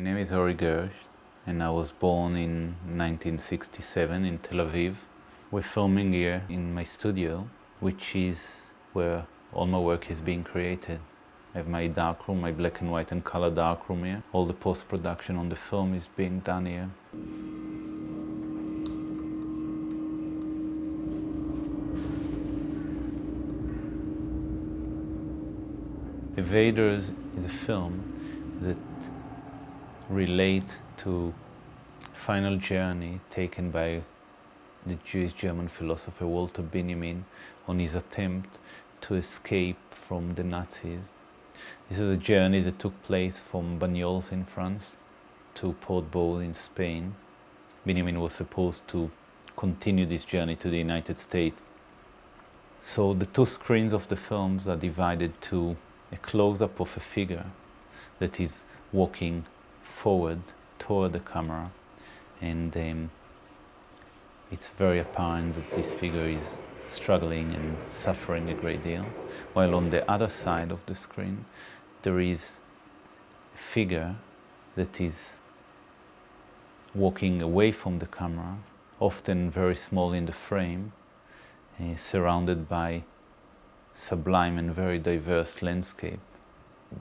My name is Ori Gersht and I was born in 1967 in Tel Aviv. We're filming here in my studio, which is where all my work is being created. I have my darkroom, my black and white and color darkroom here. All the post-production on the film is being done here. Evaders is a film that relates to a final journey taken by the Jewish German philosopher Walter Benjamin on his attempt to escape from the Nazis. This is a journey that took place from Bagnols in France to Portbou in Spain. Benjamin was supposed to continue this journey to the United States. So the two screens of the films are divided to a close-up of a figure that is walking forward toward the camera, and it's very apparent that this figure is struggling and suffering a great deal, while on the other side of the screen there is a figure that is walking away from the camera, often very small in the frame, surrounded by sublime and very diverse landscape.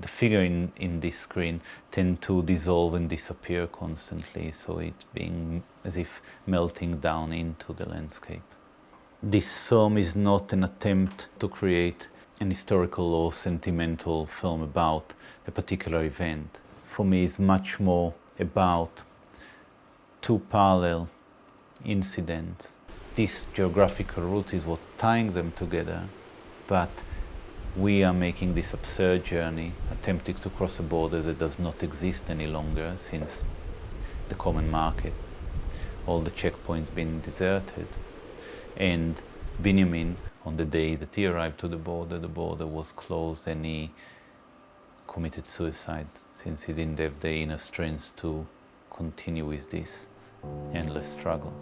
The figure in this screen tend to dissolve and disappear constantly, so it's being as if melting down into the landscape. This film is not an attempt to create an historical or sentimental film about a particular event. For me, it's much more about two parallel incidents. This geographical route is what tying them together, but we are making this absurd journey, attempting to cross a border that does not exist any longer since the common market, all the checkpoints being deserted. And Benjamin, on the day that he arrived to the border was closed and he committed suicide since he didn't have the inner strength to continue with this endless struggle.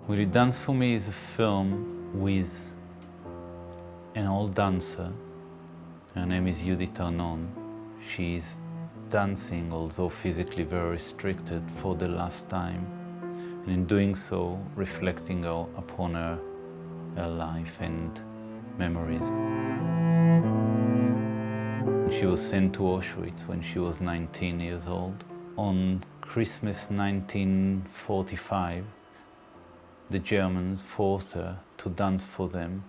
Willie Dance for me is a film with an old dancer. Her name is Judith Arnon. She is dancing, although physically very restricted, for the last time, and in doing so reflecting upon her life and memories. She was sent to Auschwitz when she was 19 years old. On Christmas 1945, the Germans forced her to dance for them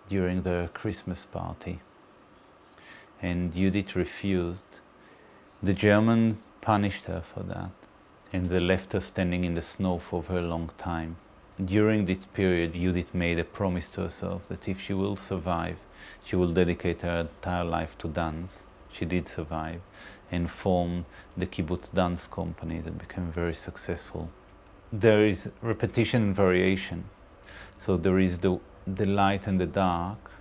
during their Christmas party. And Judith refused. The Germans punished her for that, and they left her standing in the snow for a very long time. During this period, Judith made a promise to herself that if she will survive, she will dedicate her entire life to dance. She did survive and formed the Kibbutz Dance Company that became very successful. There is repetition and variation. So there is the light and the dark,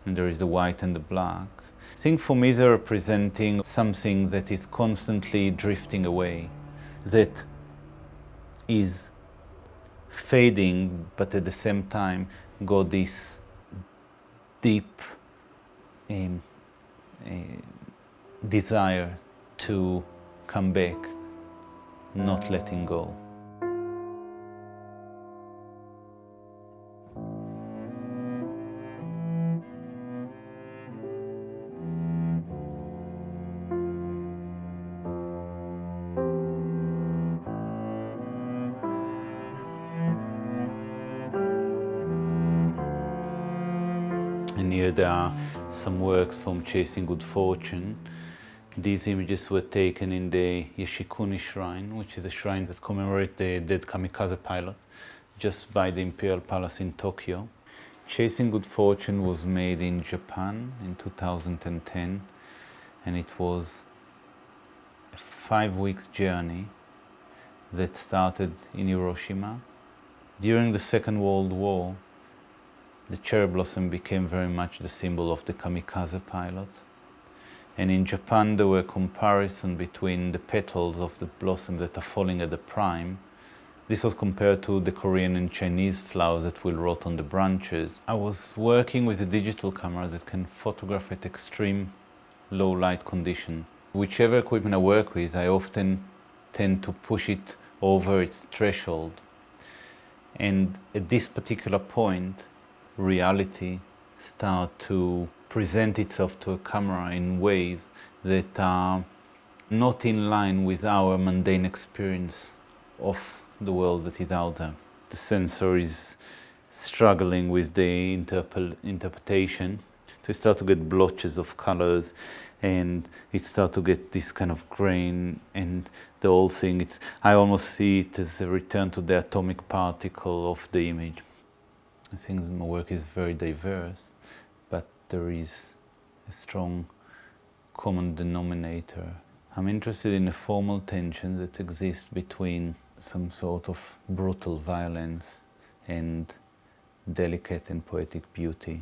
and there is the white and the black. I think for me they're representing something that is constantly drifting away, that is fading, but at the same time got this deep desire to come back, not letting go. And here there are some works from Chasing Good Fortune. These images were taken in the Yeshikuni shrine, which is a shrine that commemorates the dead kamikaze pilot, just by the Imperial Palace in Tokyo. Chasing Good Fortune was made in Japan in 2010, and it was a 5-week journey that started in Hiroshima. During the Second World War, the cherry blossom became very much the symbol of the kamikaze pilot. And in Japan there were comparisons between the petals of the blossom that are falling at the prime This was compared to the Korean and Chinese flowers that will rot on the branches. I was working with a digital camera that can photograph at extreme low light condition. Whichever equipment I work with, I often tend to push it over its threshold. And at this particular point, reality starts to present itself to a camera in ways that are not in line with our mundane experience of the world that is out there. The sensor is struggling with the interpretation. So you start to get blotches of colors, and it starts to get this kind of grain, and the whole thing, I almost see it as a return to the atomic particle of the image. I think that my work is very diverse, but there is a strong common denominator. I'm interested in the formal tension that exists between some sort of brutal violence and delicate and poetic beauty.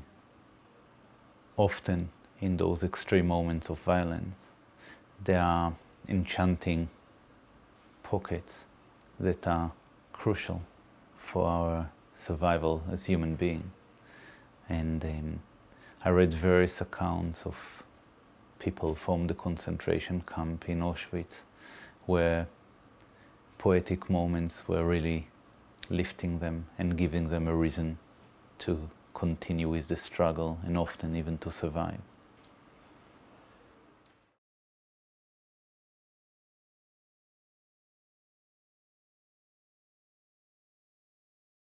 Often in those extreme moments of violence, there are enchanting pockets that are crucial for our survival as human beings. And I read various accounts of people from the concentration camp in Auschwitz where poetic moments were really lifting them and giving them a reason to continue with the struggle and often even to survive.